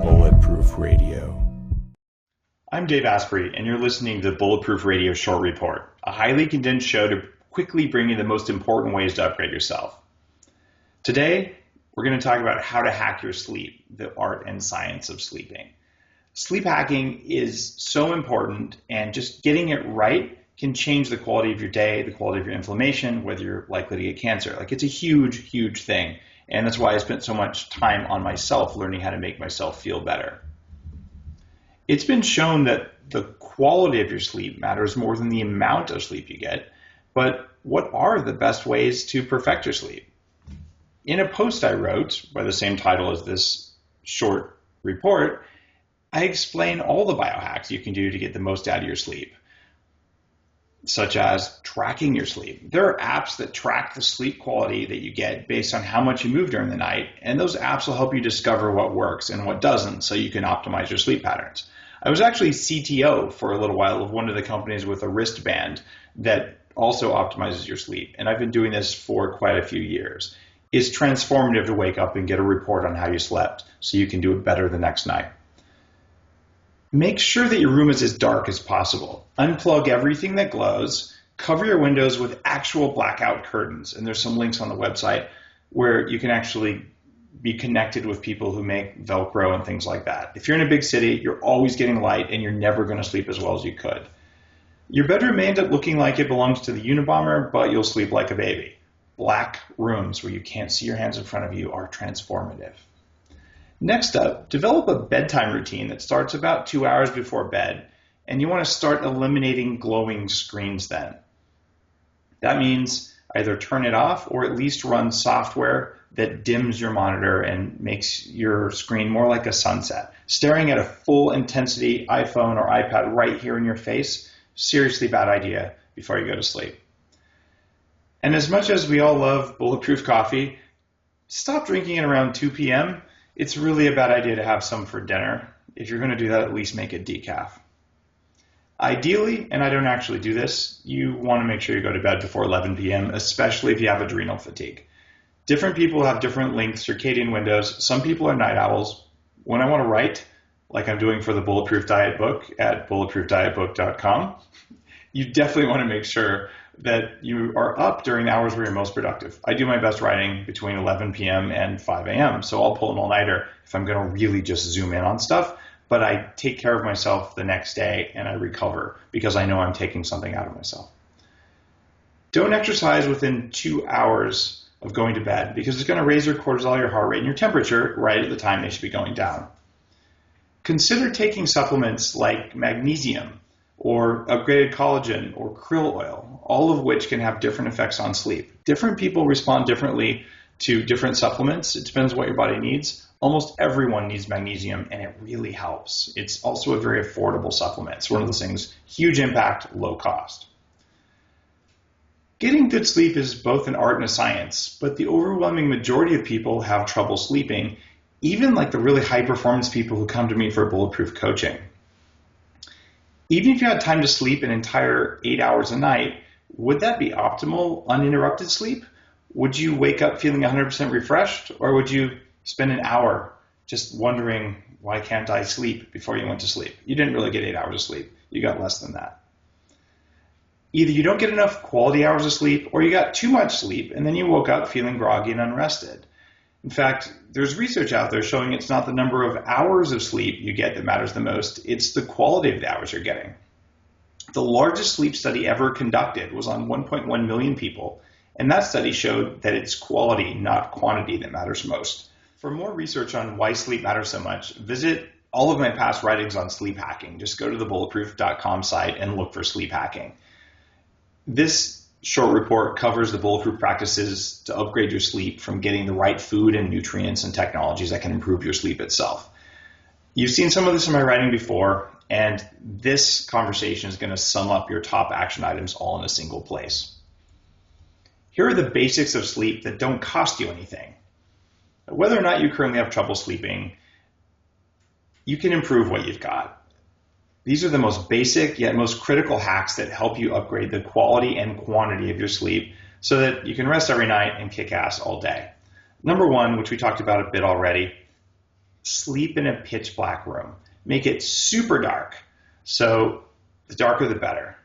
Bulletproof Radio. I'm Dave Asprey, and you're listening to the Bulletproof Radio Short Report, a highly condensed show to quickly bring you the most important ways to upgrade yourself. Today, we're going to talk about how to hack your sleep, the art and science of sleeping. Sleep hacking is so important, and just getting it right can change the quality of your day, the quality of your inflammation, whether you're likely to get cancer. It's a huge, huge thing. And that's why I spent so much time on myself learning how to make myself feel better. It's been shown that the quality of your sleep matters more than the amount of sleep you get. But what are the best ways to perfect your sleep? In a post I wrote by the same title as this short report, I explain all the biohacks you can do to get the most out of your sleep, such as tracking your sleep. There are apps that track the sleep quality that you get based on how much you move during the night, and those apps will help you discover what works and what doesn't so you can optimize your sleep patterns. I was actually CTO for a little while of one of the companies with a wristband that also optimizes your sleep, and I've been doing this for quite a few years. It's transformative to wake up and get a report on how you slept so you can do it better the next night. Make sure that your room is as dark as possible. Unplug everything that glows. Cover your windows with actual blackout curtains. And there's some links on the website where you can actually be connected with people who make Velcro and things like that. If you're in a big city, you're always getting light and you're never going to sleep as well as you could. Your bedroom may end up looking like it belongs to the Unabomber, but you'll sleep like a baby. Black rooms where you can't see your hands in front of you are transformative. Next up, develop a bedtime routine that starts about 2 hours before bed, and you want to start eliminating glowing screens then. That means either turn it off or at least run software that dims your monitor and makes your screen more like a sunset. Staring at a full intensity iPhone or iPad right here in your face, seriously bad idea before you go to sleep. And as much as we all love bulletproof coffee, stop drinking it around 2 p.m. It's really a bad idea to have some for dinner. If you're going to do that, at least make it decaf. Ideally, and I don't actually do this, you want to make sure you go to bed before 11 p.m., especially if you have adrenal fatigue. Different people have different length circadian windows. Some people are night owls. When I want to write, like I'm doing for the Bulletproof Diet book at bulletproofdietbook.com, you definitely want to make sure that you are up during the hours where you're most productive. I do my best writing between 11 p.m. and 5 a.m., so I'll pull an all-nighter if I'm going to really just zoom in on stuff, but I take care of myself the next day and I recover because I know I'm taking something out of myself. Don't exercise within 2 hours of going to bed because it's going to raise your cortisol, your heart rate, and your temperature right at the time they should be going down. Consider taking supplements like magnesium, or upgraded collagen, or krill oil, all of which can have different effects on sleep. Different people respond differently to different supplements. It depends what your body needs. Almost everyone needs magnesium, and it really helps. It's also a very affordable supplement. It's one of those things, huge impact, low cost. Getting good sleep is both an art and a science, but the overwhelming majority of people have trouble sleeping, even like the really high-performance people who come to me for bulletproof coaching. Even if you had time to sleep an entire 8 hours a night, would that be optimal, uninterrupted sleep? Would you wake up feeling 100% refreshed, or would you spend an hour just wondering, why can't I sleep before you went to sleep? You didn't really get 8 hours of sleep. You got less than that. Either you don't get enough quality hours of sleep, or you got too much sleep, and then you woke up feeling groggy and unrested. In fact, there's research out there showing it's not the number of hours of sleep you get that matters the most, it's the quality of the hours you're getting. The largest sleep study ever conducted was on 1.1 million people, and that study showed that it's quality, not quantity, that matters most. For more research on why sleep matters so much, visit all of my past writings on sleep hacking. Just go to the bulletproof.com site and look for sleep hacking. This short report covers the bulletproof practices to upgrade your sleep from getting the right food and nutrients and technologies that can improve your sleep itself. You've seen some of this in my writing before, and this conversation is going to sum up your top action items all in a single place. Here are the basics of sleep that don't cost you anything. Whether or not you currently have trouble sleeping, you can improve what you've got. These are the most basic yet most critical hacks that help you upgrade the quality and quantity of your sleep so that you can rest every night and kick ass all day. Number one, which we talked about a bit already, sleep in a pitch black room. Make it super dark. So the darker the better.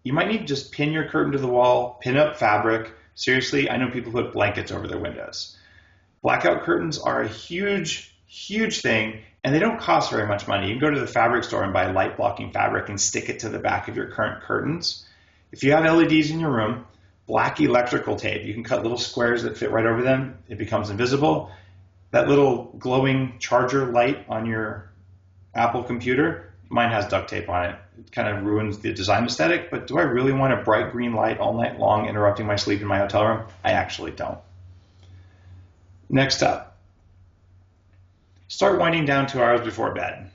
You might need to just pin your curtain to the wall, pin up fabric. Seriously, I know people put blankets over their windows. Blackout curtains are a huge, huge thing, and they don't cost very much money. You can go to the fabric store and buy light blocking fabric and stick it to the back of your current curtains. If you have LEDs in your room, black electrical tape, you can cut little squares that fit right over them. It becomes invisible. That little glowing charger light on your Apple computer, mine has duct tape on it. It kind of ruins the design aesthetic, but do I really want a bright green light all night long interrupting my sleep in my hotel room? I actually don't. Next up, start winding down 2 hours before bed.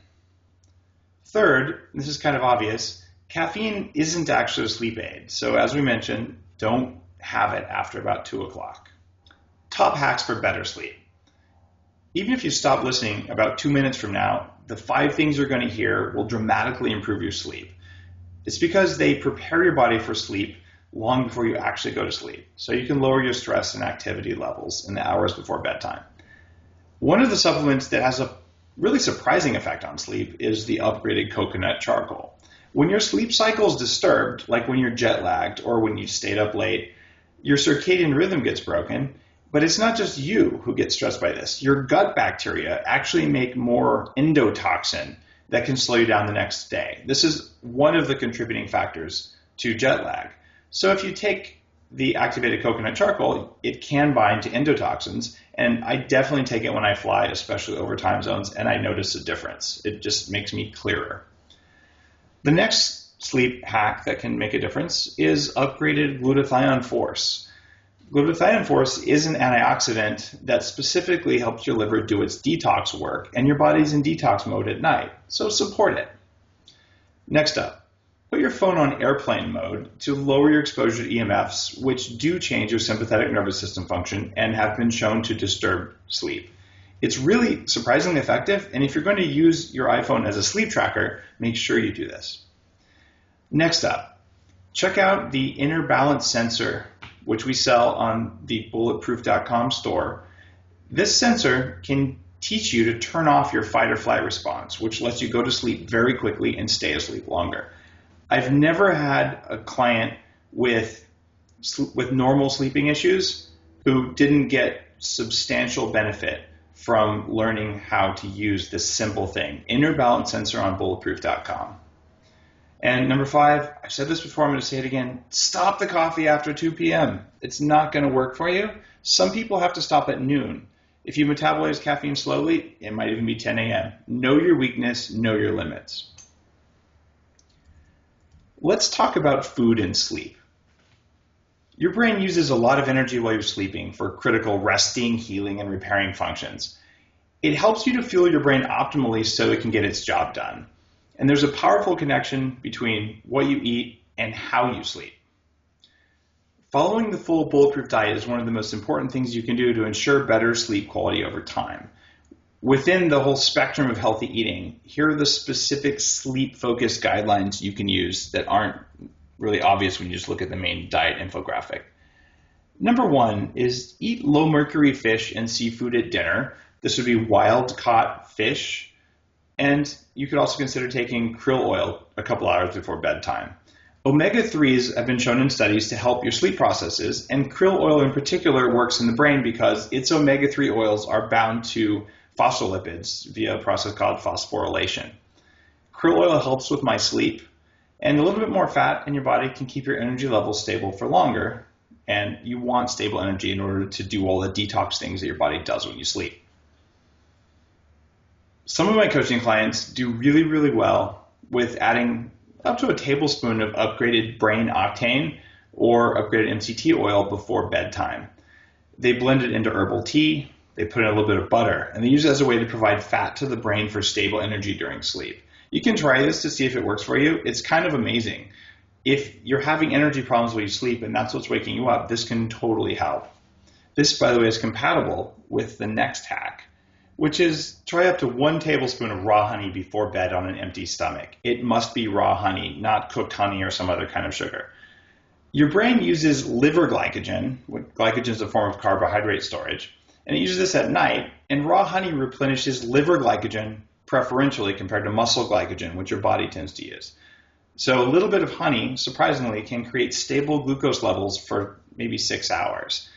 Third, this is kind of obvious, caffeine isn't actually a sleep aid. So as we mentioned, don't have it after about 2 o'clock. Top hacks for better sleep. Even if you stop listening about 2 minutes from now, the 5 things you're going to hear will dramatically improve your sleep. It's because they prepare your body for sleep long before you actually go to sleep. So you can lower your stress and activity levels in the hours before bedtime. One of the supplements that has a really surprising effect on sleep is the upgraded coconut charcoal. When your sleep cycle is disturbed, like when you're jet lagged or when you stayed up late, your circadian rhythm gets broken. But it's not just you who gets stressed by this. Your gut bacteria actually make more endotoxin that can slow you down the next day. This is one of the contributing factors to jet lag. So if you take the activated coconut charcoal, it can bind to endotoxins, and I definitely take it when I fly, especially over time zones, and I notice a difference. It just makes me clearer. The next sleep hack that can make a difference is upgraded glutathione force. Glutathione force is an antioxidant that specifically helps your liver do its detox work, and your body's in detox mode at night, so support it. Next up, put your phone on airplane mode to lower your exposure to EMFs, which do change your sympathetic nervous system function and have been shown to disturb sleep. It's really surprisingly effective, and if you're going to use your iPhone as a sleep tracker, make sure you do this. Next up, check out the inner balance sensor, which we sell on the bulletproof.com store. This sensor can teach you to turn off your fight or flight response, which lets you go to sleep very quickly and stay asleep longer. I've never had a client with normal sleeping issues who didn't get substantial benefit from learning how to use this simple thing, inner balance sensor on bulletproof.com. And number 5, I've said this before, I'm going to say it again, stop the coffee after 2 p.m. It's not going to work for you. Some people have to stop at noon. If you metabolize caffeine slowly, it might even be 10 a.m. Know your weakness, know your limits. Let's talk about food and sleep. Your brain uses a lot of energy while you're sleeping for critical resting, healing, and repairing functions. It helps you to fuel your brain optimally so it can get its job done. And there's a powerful connection between what you eat and how you sleep. Following the full bulletproof diet is one of the most important things you can do to ensure better sleep quality over time. Within the whole spectrum of healthy eating, here are the specific sleep-focused guidelines you can use that aren't really obvious when you just look at the main diet infographic. Number 1 is eat low-mercury fish and seafood at dinner. This would be wild-caught fish. And you could also consider taking krill oil a couple hours before bedtime. Omega-3s have been shown in studies to help your sleep processes, and krill oil in particular works in the brain because its omega-3 oils are bound to phospholipids via a process called phosphorylation. Krill oil helps with my sleep, and a little bit more fat in your body can keep your energy levels stable for longer, and you want stable energy in order to do all the detox things that your body does when you sleep. Some of my coaching clients do really, really well with adding up to a tablespoon of upgraded brain octane or upgraded MCT oil before bedtime. They blend it into herbal tea, they put in a little bit of butter, and they use it as a way to provide fat to the brain for stable energy during sleep. You can try this to see if it works for you. It's kind of amazing. If you're having energy problems while you sleep and that's what's waking you up, this can totally help. This, by the way, is compatible with the next hack, which is try up to 1 tablespoon of raw honey before bed on an empty stomach. It must be raw honey, not cooked honey or some other kind of sugar. Your brain uses liver glycogen. Glycogen is a form of carbohydrate storage, and it uses this at night, and raw honey replenishes liver glycogen preferentially compared to muscle glycogen, which your body tends to use. So a little bit of honey, surprisingly, can create stable glucose levels for maybe 6 hours.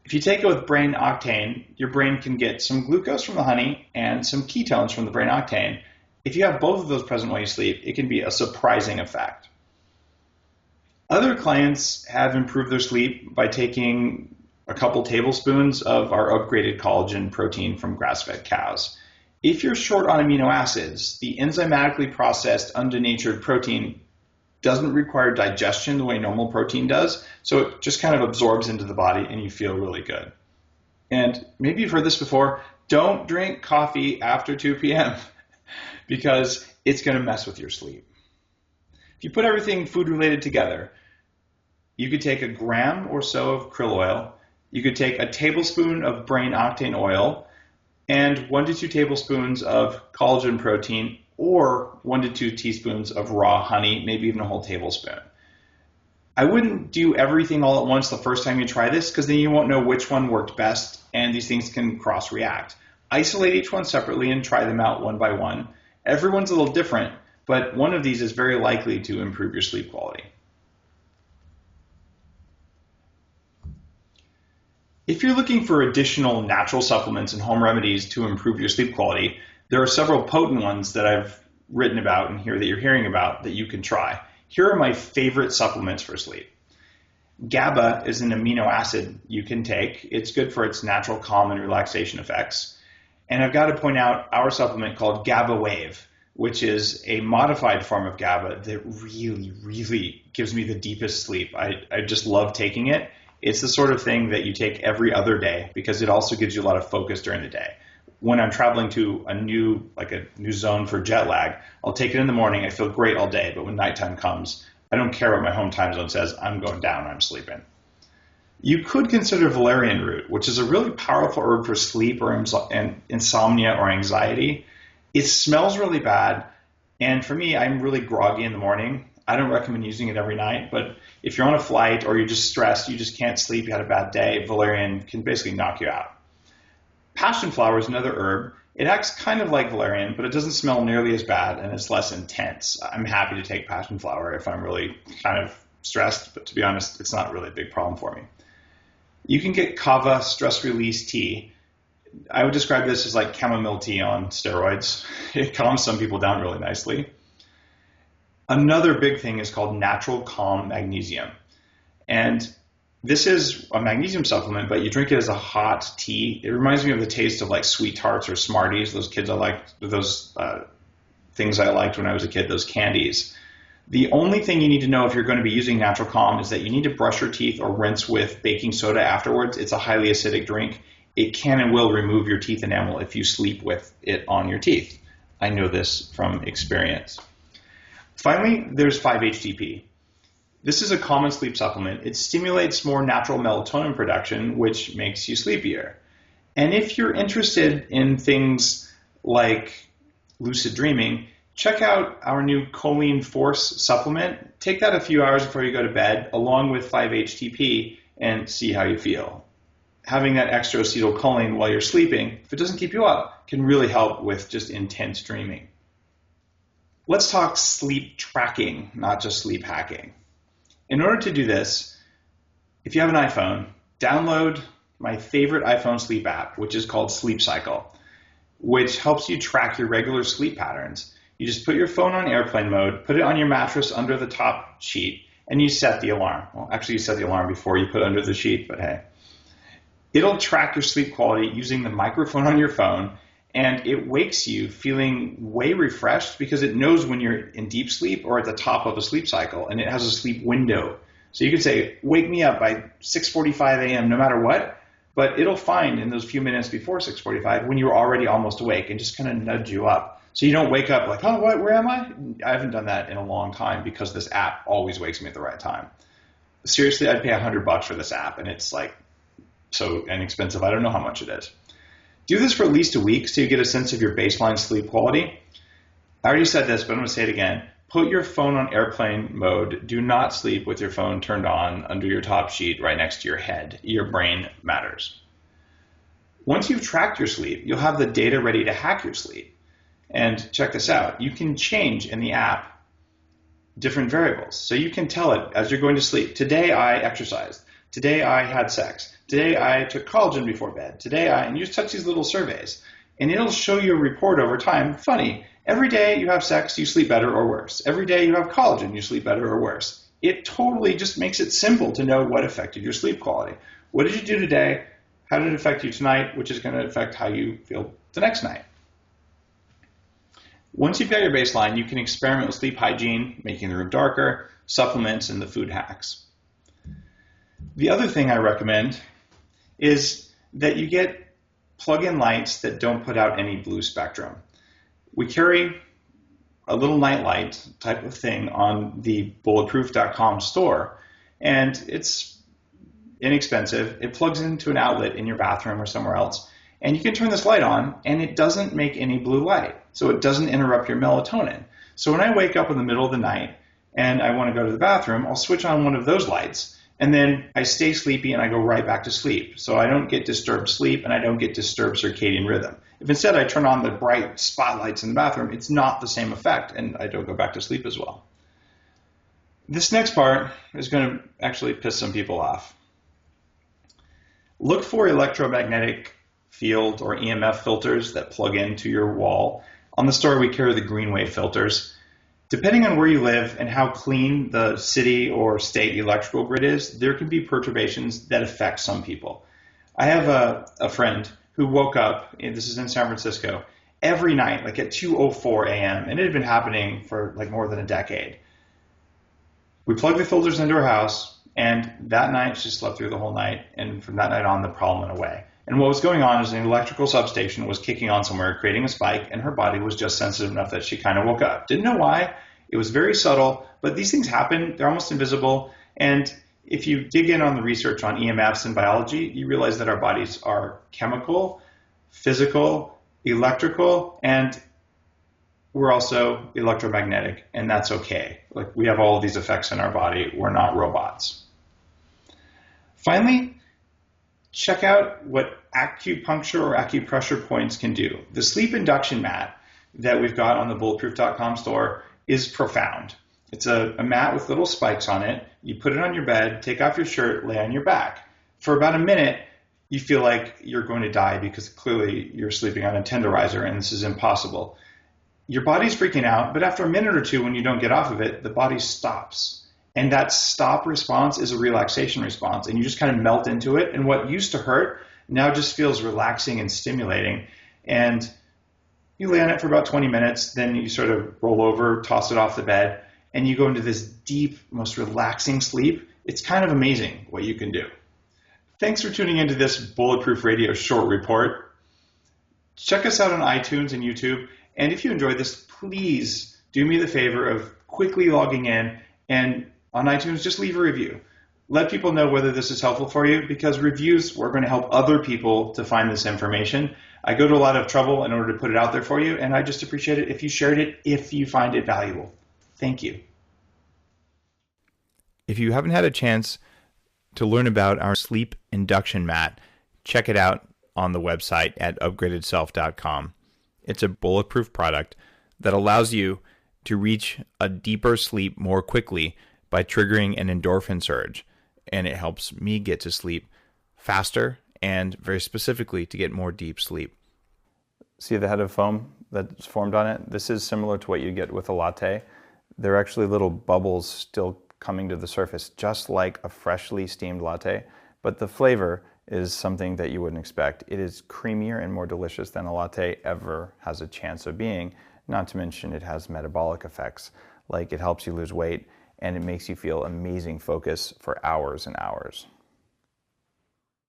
If you take it with brain octane, your brain can get some glucose from the honey and some ketones from the brain octane. If you have both of those present while you sleep, it can be a surprising effect. Other clients have improved their sleep by taking a couple tablespoons of our upgraded collagen protein from grass-fed cows. If you're short on amino acids, the enzymatically processed undenatured protein doesn't require digestion the way normal protein does, so it just kind of absorbs into the body and you feel really good. And maybe you've heard this before, don't drink coffee after 2 p.m. because it's going to mess with your sleep. If you put everything food related together, you could take a gram or so of krill oil, you could take a tablespoon of brain octane oil, and 1 to 2 tablespoons of collagen protein, or 1 to 2 teaspoons of raw honey, maybe even a whole tablespoon. I wouldn't do everything all at once the first time you try this, because then you won't know which one worked best, and these things can cross-react. Isolate each one separately and try them out one by one. Everyone's a little different, but one of these is very likely to improve your sleep quality. If you're looking for additional natural supplements and home remedies to improve your sleep quality, there are several potent ones that I've written about and here that you're hearing about that you can try. Here are my favorite supplements for sleep. GABA is an amino acid you can take. It's good for its natural calm and relaxation effects. And I've got to point out our supplement called GABA Wave, which is a modified form of GABA that really, really gives me the deepest sleep. I just love taking it. It's the sort of thing that you take every other day because it also gives you a lot of focus during the day. When I'm traveling to a new zone for jet lag, I'll take it in the morning. I feel great all day, but when nighttime comes, I don't care what my home time zone says. I'm going down, I'm sleeping. You could consider valerian root, which is a really powerful herb for sleep or insomnia or anxiety. It smells really bad, and for me, I'm really groggy in the morning. I don't recommend using it every night, but if you're on a flight or you're just stressed, you just can't sleep, you had a bad day, valerian can basically knock you out. Passion flower is another herb. It acts kind of like valerian, but it doesn't smell nearly as bad and it's less intense. I'm happy to take passion flower if I'm really kind of stressed, but to be honest, it's not really a big problem for me. You can get kava stress release tea. I would describe this as like chamomile tea on steroids. It calms some people down really nicely. Another big thing is called natural calm magnesium. And this is a magnesium supplement, but you drink it as a hot tea. It reminds me of the taste of like Sweet Tarts or Smarties, those things I liked when I was a kid, those candies. The only thing you need to know if you're going to be using natural calm is that you need to brush your teeth or rinse with baking soda afterwards. It's a highly acidic drink. It can and will remove your teeth enamel if you sleep with it on your teeth. I know this from experience. Finally, there's 5-HTP. This is a common sleep supplement. It stimulates more natural melatonin production, which makes you sleepier. And if you're interested in things like lucid dreaming, check out our new choline force supplement. Take that a few hours before you go to bed, along with 5-HTP, and see how you feel. Having that extra acetylcholine while you're sleeping, if it doesn't keep you up, can really help with just intense dreaming. Let's talk sleep tracking, not just sleep hacking. In order to do this, if you have an iPhone, download my favorite iPhone sleep app, which is called Sleep Cycle, which helps you track your regular sleep patterns. You just put your phone on airplane mode, put it on your mattress under the top sheet, and you set the alarm. Well, actually, you set the alarm before you put it under the sheet, but hey. It'll track your sleep quality using the microphone on your phone, and it wakes you feeling way refreshed because it knows when you're in deep sleep or at the top of a sleep cycle, and it has a sleep window. So you can say, wake me up by 6:45 a.m. no matter what, but it'll find in those few minutes before 6:45 when you're already almost awake and just kind of nudge you up. So you don't wake up like, oh, what, where am I? I haven't done that in a long time because this app always wakes me at the right time. Seriously, I'd pay $100 for this app, and it's like so inexpensive. I don't know how much it is. Do this for at least a week so you get a sense of your baseline sleep quality. I already said this, but I'm going to say it again. put your phone on airplane mode. Do not sleep with your phone turned on under your top sheet right next to your head. Your brain matters. Once you've tracked your sleep, you'll have the data ready to hack your sleep. And check this out. You can change in the app different variables. So you can tell it as you're going to sleep, today I exercised. Today I had sex. Today I took collagen before bed. And you just touch these little surveys. And it'll show you a report over time. Funny, every day you have sex, you sleep better or worse. Every day you have collagen, you sleep better or worse. It totally just makes it simple to know what affected your sleep quality. What did you do today? How did it affect you tonight? Which is going to affect how you feel the next night. Once you've got your baseline, you can experiment with sleep hygiene, making the room darker, supplements, and the food hacks. The other thing I recommend is that you get plug-in lights that don't put out any blue spectrum. We carry a little night light type of thing on the bulletproof.com store, and it's inexpensive. It plugs into an outlet in your bathroom or somewhere else. And you can turn this light on, and it doesn't make any blue light, so it doesn't interrupt your melatonin. So when I wake up in the middle of the night and I want to go to the bathroom, I'll switch on one of those lights, and then I stay sleepy and I go right back to sleep. So I don't get disturbed sleep and I don't get disturbed circadian rhythm. If instead I turn on the bright spotlights in the bathroom, it's not the same effect, and I don't go back to sleep as well. This next part is going to actually piss some people off. Look for electromagnetic field or EMF filters that plug into your wall. On the store, we carry the green wave filters. Depending on where you live and how clean the city or state electrical grid is, there can be perturbations that affect some people. I have a friend who woke up, and this is in San Francisco, every night, like at 2:04 a.m., and it had been happening for like more than a decade. We plugged the filters into her house, and that night she slept through the whole night, and from that night on, the problem went away. And what was going on is an electrical substation was kicking on somewhere, creating a spike, and her body was just sensitive enough that she kind of woke up. Didn't know why. It was very subtle, but these things happen. They're almost invisible. And if you dig in on the research on EMFs and biology, you realize that our bodies are chemical, physical, electrical, and we're also electromagnetic, and that's okay. Like, we have all of these effects in our body. We're not robots. Finally, check out what acupuncture or acupressure points can do. The sleep induction mat that we've got on the bulletproof.com store is profound. It's a mat with little spikes on it. You put it on your bed, take off your shirt, lay on your back. For about a minute, you feel like you're going to die because clearly you're sleeping on a tenderizer and this is impossible. Your body's freaking out, but after a minute or two when you don't get off of it, the body stops. And that stop response is a relaxation response, and you just kind of melt into it. And what used to hurt now just feels relaxing and stimulating. And you lay on it for about 20 minutes, then you sort of roll over, toss it off the bed, and you go into this deep, most relaxing sleep. It's kind of amazing what you can do. Thanks for tuning into this Bulletproof Radio Short Report. Check us out on iTunes and YouTube. And if you enjoyed this, please do me the favor of quickly logging in and on iTunes, just leave a review. Let people know whether this is helpful for you, because reviews are going to help other people to find this information. I go to a lot of trouble in order to put it out there for you, and I just appreciate it if you shared it, if you find it valuable. Thank you. If you haven't had a chance to learn about our sleep induction mat, check it out on the website at upgradedself.com. It's a bulletproof product that allows you to reach a deeper sleep more quickly by triggering an endorphin surge. And it helps me get to sleep faster and very specifically to get more deep sleep. See the head of foam that's formed on it? This is similar to what you get with a latte. There are actually little bubbles still coming to the surface, just like a freshly steamed latte. But the flavor is something that you wouldn't expect. It is creamier and more delicious than a latte ever has a chance of being. Not to mention it has metabolic effects, like it helps you lose weight and it makes you feel amazing focus for hours and hours.